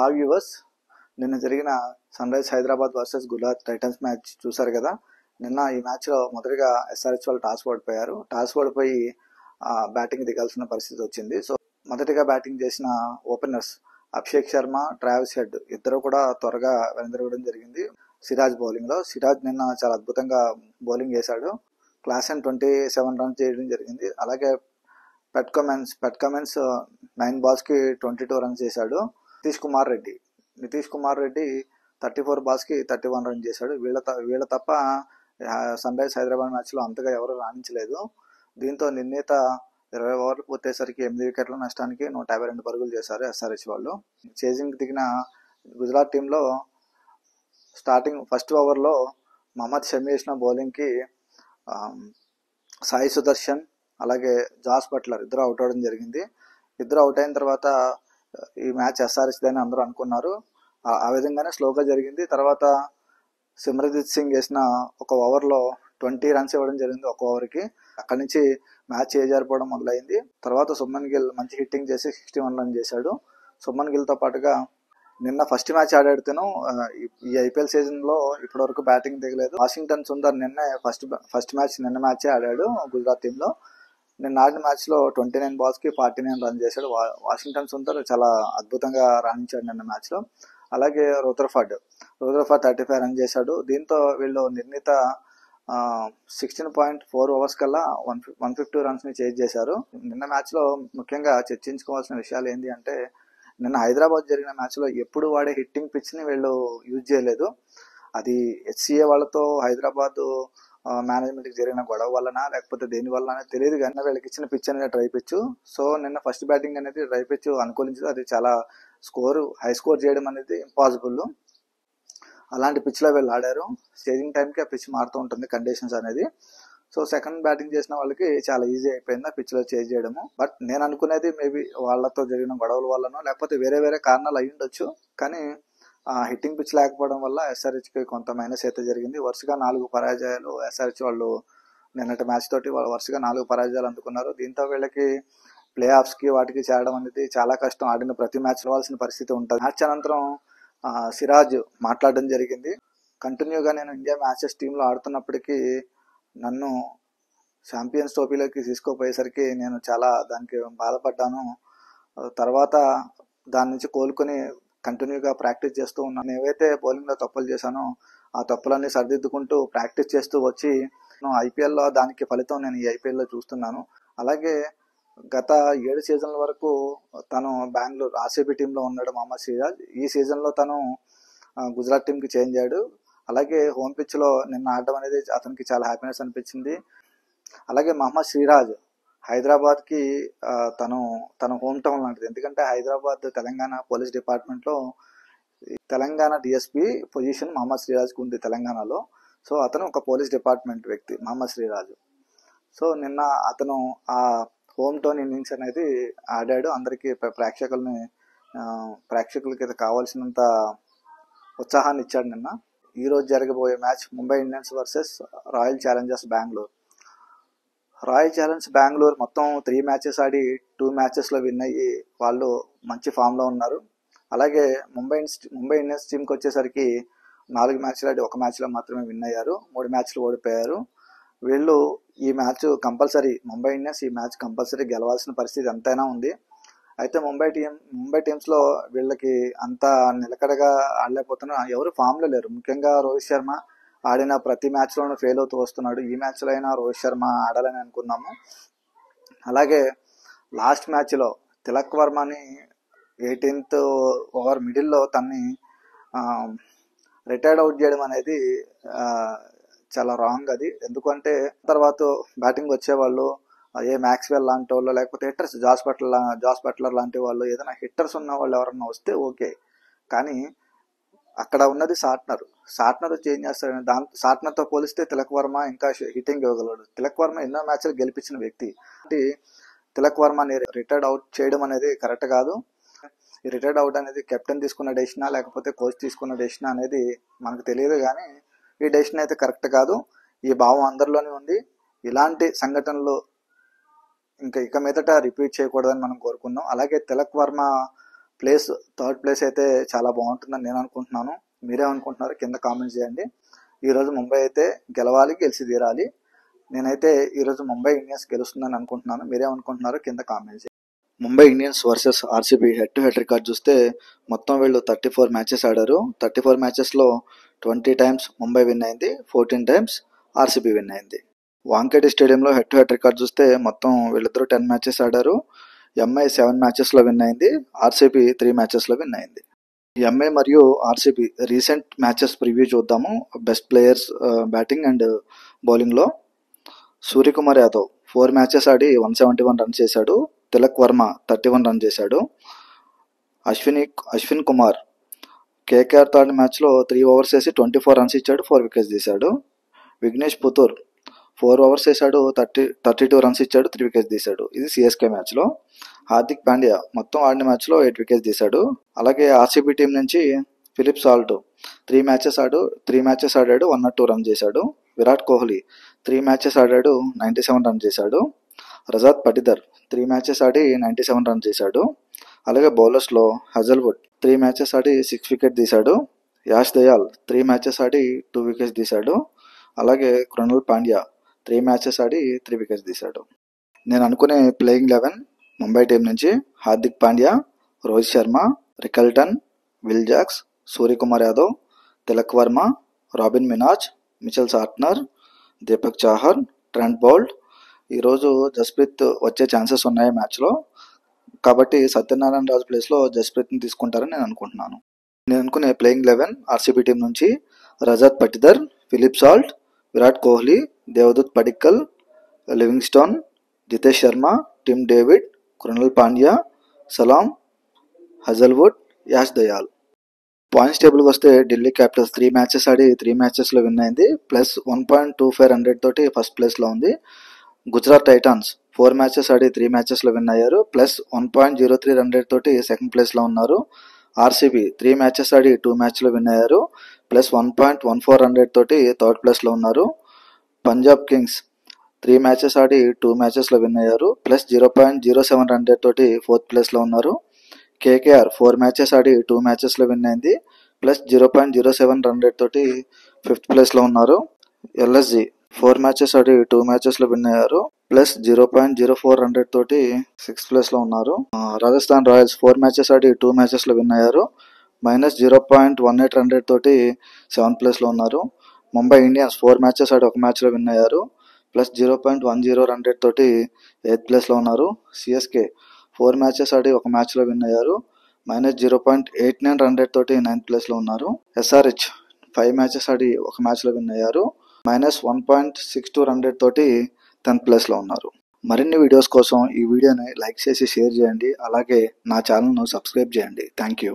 Have yours నిన్న జరిగిన Sunrise Hyderabad versus Gujarat Titans match చూసారు కదా. నిన్న ఈ మ్యాచ్లో మొదటిగా ఎస్ఆర్హెచ్ వాళ్ళు టాస్ ఓడిపోయారు. టాస్ ఓడిపోయి బ్యాటింగ్ దిగాల్సిన పరిస్థితి వచ్చింది. సో మొదటిగా బ్యాటింగ్ చేసిన openers Abhishek Sharma, Travis head ఇద్దరు కూడా త్వరగా వెనుదిరగడం జరిగింది. సిరాజ్ బౌలింగ్లో సిరాజ్ నిన్న చాలా అద్భుతంగా బౌలింగ్ చేశాడు. క్లాస్ అండ్ 27 రన్స్ చేయడం జరిగింది. అలాగే పెట్ కమెన్స్ 9 balls కి 22 రన్స్ చేశాడు. నితీష్ కుమార్ రెడ్డి 34 balls కి 31 రన్స్ చేశాడు. వీళ్ళ తప్ప సన్ రైజ్ హైదరాబాద్ మ్యాచ్లో అంతగా ఎవరు రాణించలేదు. దీంతో నిర్ణీత 20 ఓవర్లు పూర్తయ్యేసరికి 8 వికెట్ల నష్టానికి 152 పరుగులు చేశారు ఎస్ఆర్హెచ్ వాళ్ళు. చేజింగ్ దిగిన గుజరాత్ టీంలో స్టార్టింగ్ ఫస్ట్ ఓవర్లో మహమ్మద్ షమి వేసిన బౌలింగ్కి సాయి సుదర్శన్ అలాగే జాస్ బట్లర్ ఇద్దరు అవుట్ అవడం జరిగింది. ఇద్దరు అవుట్ అయిన తర్వాత ఈ మ్యాచ్ ఎస్ఆర్హెచ్ అని అందరూ అనుకున్నారు. ఆ విధంగానే స్లోగా జరిగింది. తర్వాత సిమ్రన్జీత్ సింగ్ వేసిన ఒక ఓవర్లో 20 రన్స్ ఇవ్వడం జరిగింది ఒక ఓవర్కి. అక్కడి నుంచి మ్యాచ్ చేజారిపోవడం మొదలైంది. తర్వాత సుమన్ గిల్ మంచి హిట్టింగ్ చేసి 61 రన్స్ చేశాడు. సుమన్ గిల్తో పాటుగా నిన్న ఫస్ట్ మ్యాచ్ ఆడాడుతూను ఈ ఐపీఎల్ సీజన్లో ఇప్పటివరకు బ్యాటింగ్ దిగలేదు. వాషింగ్టన్ సుందర్ నిన్న ఫస్ట్ మ్యాచ్ ఆడాడు గుజరాత్ టీంలో. నిన్న ఆడిన మ్యాచ్లో 29 balls కి 49 రన్స్ చేశాడు. వాషింగ్టన్ సుందర్ చాలా అద్భుతంగా రాణించాడు నిన్న మ్యాచ్లో. అలాగే రుదర్ఫర్డ్ 35 రన్స్ చేశాడు. దీంతో వీళ్ళు నిర్ణీత 16.4 overs కల్లా 150 runsని చేజ్ చేశారు. నిన్న మ్యాచ్లో ముఖ్యంగా చర్చించుకోవాల్సిన విషయాలు ఏంటి అంటే, నిన్న హైదరాబాద్ జరిగిన మ్యాచ్లో ఎప్పుడు వాడే హిట్టింగ్ పిచ్ని వీళ్ళు యూజ్ చేయలేదు. అది హెచ్సిఏ వాళ్ళతో హైదరాబాద్ మేనేజ్మెంట్కి జరిగిన గొడవ వలన లేకపోతే దేని వల్ల అనేది తెలియదు, కానీ వీళ్ళకి ఇచ్చిన పిచ్ అనేది డ్రై పిచ్. సో నిన్న ఫస్ట్ బ్యాటింగ్ అనేది డ్రై పిచ్ అనుకూలించదు. అది చాలా హై స్కోర్ చేయడం అనేది ఇంపాసిబుల్. అలాంటి పిచ్లో వీళ్ళు ఆడారు. స్టేజింగ్ టైంకి ఆ పిచ్ మారుతూ ఉంటుంది కండిషన్స్ అనేది. సో సెకండ్ బ్యాటింగ్ చేసిన వాళ్ళకి చాలా ఈజీ అయిపోయింది ఆ పిచ్లో చేజ్ చేయడము. బట్ నేను అనుకునేది మేబీ వాళ్ళతో జరిగిన గొడవల వల్లనో లేకపోతే వేరే కారణాలు అయి ఉండొచ్చు. కానీ హిట్టింగ్ పిచ్ లేకపోవడం వల్ల ఎస్ఆర్హెచ్కి కొంత మైనస్ అయితే జరిగింది. వరుసగా 4 పరాజయాలు ఎస్ఆర్హెచ్ వాళ్ళు నిన్నటి మ్యాచ్ తోటి వరుసగా 4 పరాజయాలు అందుకున్నారు. దీంతో వీళ్ళకి ప్లే ఆఫ్స్కి వాటికి చేరడం అనేది చాలా కష్టం. ఆడిన ప్రతి మ్యాచ్ రావాల్సిన పరిస్థితి ఉంటుంది. మ్యాచ్ అనంతరం సిరాజ్ మాట్లాడడం జరిగింది. కంటిన్యూగా నేను ఇండియా మ్యాచెస్ టీంలో ఆడుతున్నప్పటికీ నన్ను ఛాంపియన్స్ ట్రోఫీలోకి తీసుకోపోయేసరికి నేను చాలా దానికి బాధపడ్డాను. తర్వాత దాని నుంచి కోలుకొని కంటిన్యూగా ప్రాక్టీస్ చేస్తూ ఉన్నాను. ఏవైతే బౌలింగ్లో తప్పులు చేశానో ఆ తప్పులన్నీ సరిదిద్దుకుంటూ ప్రాక్టీస్ చేస్తూ వచ్చి ఐపీఎల్లో దానికి ఫలితం నేను ఈ ఐపీఎల్లో చూస్తున్నాను. అలాగే గత 7 సీజన్ల వరకు తను బెంగళూరు ఆర్సీబీ టీంలో ఉన్నాడు మహమ్మద్ సిరాజ్. ఈ సీజన్లో తను గుజరాత్ టీంకి చేంజ్ అయ్యాడు. అలాగే హోమ్ పిచ్లో నిన్న ఆడడం అనేది అతనికి చాలా హ్యాపీనెస్ అనిపించింది. అలాగే మహమ్మద్ సిరాజ్ హైదరాబాద్కి తన హోమ్ టౌన్ లాంటిది. ఎందుకంటే హైదరాబాద్ తెలంగాణ పోలీస్ డిపార్ట్మెంట్లో తెలంగాణ డిఎస్పీ పొజిషన్ మహమ్మద్ సిరాజ్కి ఉంది తెలంగాణలో. సో అతను ఒక పోలీస్ డిపార్ట్మెంట్ వ్యక్తి మహమ్మద్ సిరాజ్. సో నిన్న అతను ఆ హోమ్ టౌన్ ఇన్నింగ్స్ అనేది ఆడాడు. అందరికీ ప్రేక్షకులకి కావాల్సినంత ఉత్సాహాన్ని ఇచ్చాడు నిన్న. ఈరోజు జరగబోయే match Mumbai Indians versus royal Challengers Bengaluru. Royal challenge Bengaluru మొత్తం 3 మ్యాచెస్ ఆడి 2 మ్యాచెస్లో విన్ అయ్యి వాళ్ళు మంచి ఫామ్లో ఉన్నారు. అలాగే ముంబై ఇండియన్స్ టీంకి వచ్చేసరికి 4 మ్యాచ్లు ఆడి 1 మ్యాచ్లో మాత్రమే విన్ అయ్యారు. 3 మ్యాచ్లు ఓడిపోయారు. వీళ్ళు ఈ మ్యాచ్ కంపల్సరీ ముంబై ఇండియన్స్ ఈ మ్యాచ్ కంపల్సరీ గెలవాల్సిన పరిస్థితి ఎంతైనా ఉంది. అయితే ముంబై టీమ్స్లో వీళ్ళకి అంత నిలకడగా ఆడలేకపోతున్నారు. ఎవరు ఫామ్లో లేరు. ముఖ్యంగా రోహిత్ శర్మ ఆడిన ప్రతి మ్యాచ్లోనూ ఫెయిల్ అవుతూ వస్తున్నాడు. ఈ మ్యాచ్లో అయినా రోహిత్ శర్మ ఆడాలని అనుకున్నాము. అలాగే లాస్ట్ మ్యాచ్లో తిలక్ వర్మని 18th ఓవర్ మిడిల్లో తన్ని రిటైర్డ్ అవుట్ చేయడం అనేది చాలా రాంగ్. అది ఎందుకంటే తర్వాత బ్యాటింగ్ వచ్చేవాళ్ళు మ్యాక్స్వెల్ లాంటి వాళ్ళు లేకపోతే హిట్టర్స్ జాస్ బట్లర్ లాంటి వాళ్ళు ఏదైనా హిట్టర్స్ ఉన్న వాళ్ళు ఎవరన్నా వస్తే ఓకే. కానీ అక్కడ ఉన్నది షార్ట్నర్ చేంజ్ చేస్తాడు. షార్ట్నర్తో పోలిస్తే తిలక్ వర్మ ఇంకా హిట్టింగ్ ఇవ్వగలడు. తిలక్ వర్మ ఎన్నో మ్యాచ్లు గెలిపించిన వ్యక్తి. తిలక్ వర్మని రిటైర్డ్ అవుట్ చేయడం అనేది కరెక్ట్ కాదు. ఈ రిటైర్డ్ అవుట్ అనేది కెప్టెన్ తీసుకున్న డెసిషనా లేకపోతే కోచ్ తీసుకున్న డెసిషనా అనేది మనకు తెలియదు, కానీ ఈ డెసిషన్ అయితే కరెక్ట్ కాదు. ఈ భావం అందరిలోనే ఉంది. ఇలాంటి సంఘటనలు ఇక మీదట రిపీట్ చేయకూడదని మనం కోరుకుందాం. అలాగే Tilak Varma place, third place అయితే చాలా బాగుంటుందని నేను అనుకుంటున్నాను. మీరేమనుకుంటున్నారు కింద కామెంట్స్ చేయండి. ఈరోజు ముంబై అయితే గెలవాలి, గెలిచి తీరాలి. నేనైతే ఈరోజు ముంబై ఇండియన్స్ గెలుస్తుందని అనుకుంటున్నాను. మీరేమనుకుంటున్నారో కింద కామెంట్స్ చేయండి. Mumbai Indians versus RCB head to head record చూస్తే మొత్తం వీళ్ళు 34 మ్యాచెస్ ఆడారు. 34 మ్యాచెస్లో 20 టైమ్స్ ముంబై విన్ అయింది, 14 టైమ్స్ ఆర్సీబీ విన్ అయింది. వాంఖేడే స్టేడియంలో హెడ్ టు హెడ్ రికార్డ్ చూస్తే మొత్తం వీళ్ళిద్దరూ 10 మ్యాచెస్ ఆడారు. ఎంఐ 7 మ్యాచెస్లో విన్ అయింది, ఆర్సీబీ 3 మ్యాచెస్లో విన్ అయింది. ఎంఐ మరియు ఆర్సీబీ రీసెంట్ మ్యాచెస్ ప్రివ్యూ చూద్దాము. బెస్ట్ ప్లేయర్స్ బ్యాటింగ్ అండ్ బౌలింగ్లో సూర్యకుమార్ యాదవ్ 4 మ్యాచెస్ ఆడి 171 రన్స్ చేశాడు. తిలక్ వర్మ 31 రన్ చేశాడు. అశ్విన్ కుమార్ కేకేఆర్ థర్డ్ మ్యాచ్లో 3 ఓవర్స్ వేసి 24 రన్స్ ఇచ్చాడు, 4 వికెట్స్ తీశాడు. విఘ్నేష్ పుతూర్ 4 ఓవర్స్ వేసాడు, 32 రన్స్ ఇచ్చాడు, 3 వికెట్స్ తీశాడు. ఇది సిఎస్కే మ్యాచ్లో. హార్దిక్ పాండ్యా మొత్తం ఆడిన మ్యాచ్లో 8 వికెట్స్ తీశాడు. అలాగే ఆర్సీబీ టీం నుంచి ఫిలిప్ సాల్ట్ 3 మ్యాచెస్ ఆడాడు, 102 రన్ చేశాడు. విరాట్ కోహ్లీ 3 మ్యాచెస్ ఆడాడు, 97 రన్ చేశాడు. రజాత్ పటిదర్ 3 మ్యాచెస్ ఆడి 97 రన్ చేశాడు. అలాగే బౌలర్స్లో హజల్వుడ్ 3 మ్యాచెస్ ఆడి 6 వికెట్ తీశాడు. యాష్ దయాల్ 3 మ్యాచెస్ ఆడి 2 వికెట్స్ తీశాడు. అలాగే కృణాల్ పాండ్యా 3 మ్యాచెస్ ఆడి 3 వికెట్స్ తీశాడు. నేను అనుకునే ప్లేయింగ్ 11 ముంబై టీం నుంచి Hardik Pandya, Rohit Sharma, Rickelton, Will Jacks, Suryakumar Yadav, Tilak Varma, Robin Minz, Mitchell Santner, Deepak Chahar, Trent Boult. ఈరోజు జస్ప్రీత్ వచ్చే ఛాన్సెస్ ఉన్నాయి మ్యాచ్లో, కాబట్టి సత్యనారాయణ రాజు ప్లేస్లో జస్ప్రీత్ని తీసుకుంటారని నేను అనుకుంటున్నాను. నేను అనుకునే ప్లేయింగ్ 11 ఆర్సీబీ టీం నుంచి Rajat Patidar, Phil Salt, Virat Kohli, Devdutt Padikkal, Livingstone, Jitesh Sharma, Tim David, Krunal Pandya, Salam, Hazlewood, Yash Dayal. Points టేబుల్కి వస్తే ఢిల్లీ క్యాపిటల్స్ 3 మ్యాచెస్ ఆడి 3 మ్యాచెస్లో విన్ అయింది, ప్లస్ 1.25 రన్ రేట్ తోటి ఫస్ట్ ప్లేస్లో ఉంది. గుజరాత్ టైటాన్స్ 4 మ్యాచెస్ ఆడి 3 మ్యాచెస్లో విన్ అయ్యారు, ప్లస్ 1.03 రన్ రేట్ తోటి సెకండ్ ప్లేస్లో ఉన్నారు. ఆర్సీబీ 3 మ్యాచెస్ ఆడి 2 మ్యాచ్లో విన్ అయ్యారు, ప్లస్ 1.14 రన్ రేట్ తోటి థర్డ్ ప్లేస్లో ఉన్నారు. పంజాబ్ కింగ్స్ 3 మ్యాచెస్ ఆడి 2 మ్యాచెస్లో విన్ అయ్యారు, ప్లస్ 0.07 రన్ రేట్ తోటి ఫోర్త్ ప్లేస్లో ఉన్నారు. కేకేఆర్ 4 మ్యాచెస్ ఆడి 2 మ్యాచెస్లో విన్ అయింది, ప్లస్ 0.07 రన్ రేట్ తోటి ఫిఫ్త్ ప్లేస్లో ఉన్నారు. ఎల్ఎస్జి 4 మ్యాచెస్ ఆడి 2 మ్యాచెస్లో విన్ అయ్యారు, ప్లస్ 0.04 రన్ రేట్ తోటి సిక్స్త్ ప్లేస్లో ఉన్నారు. రాజస్థాన్ రాయల్స్ 4 మ్యాచెస్ ఆడి 2 మ్యాచెస్లో విన్ అయ్యారు, మైనస్ 0.18 రన్ రేట్ తోటి సెవెంత్ ప్లేస్లో ఉన్నారు. ముంబై ఇండియన్స్ 4 మ్యాచెస్ ఆడి 1 మ్యాచ్లో విన్ అయ్యారు, ప్లస్ 0.10 రన్ రేట్ తోటి ఎయిత్ ప్లేస్లో ఉన్నారు. సిఎస్కే 4 మ్యాచెస్ ఆడి 1 మ్యాచ్లో విన్ అయ్యారు, మైనస్ 0.89 రన్ రేట్ తోటి 9th ప్లేస్లో ఉన్నారు. ఎస్ఆర్హెచ్ 5 మ్యాచెస్ ఆడి 1 మ్యాచ్లో విన్ అయ్యారు, మైనస్ 1.62 రన్ రేట్ తోటి 10th ప్లేస్లో ఉన్నారు. మరిన్ని వీడియోస్ కోసం ఈ వీడియోని లైక్ చేసి షేర్ చేయండి. అలాగే నా ఛానల్ను సబ్స్క్రైబ్ చేయండి. Thank you.